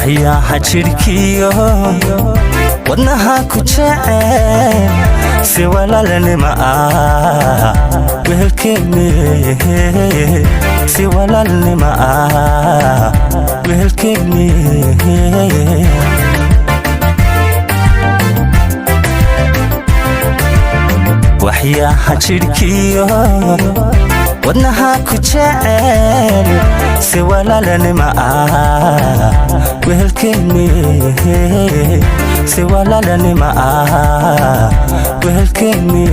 waxyaaha jidhkiyo wadnaha ku jecel si walaalnimo ah wehelkeeni si walaalnimo ah wehelkeeni waxyaaha jidhkiyo wadnaha ku jecel si walaalnimo ah wehelkeeni si walaalnimo ah wehelkeeni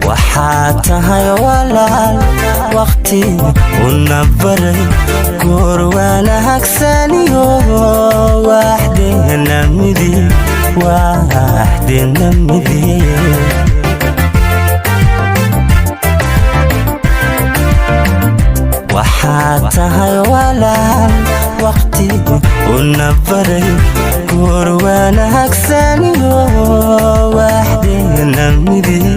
waxaad tahay walaal waqti una baray goor wanaagsanyo waxdeena midii waxaad tahay walaal waqti una baray goor wanaagsanyo waxdeena midii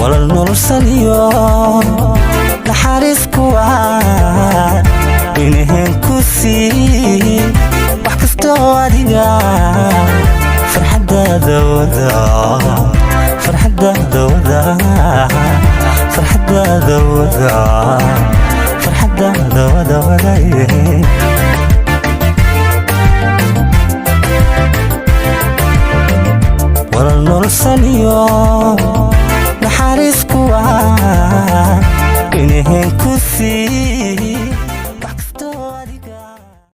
walal nolosaniyo naxariisku waa inaheen ku sii wax kastoo adiga farxadaada wada farxadaada wada farxadaada wada farxadaada wada wadaye walal nolosaniyo naxariisku waa inaheen ku sii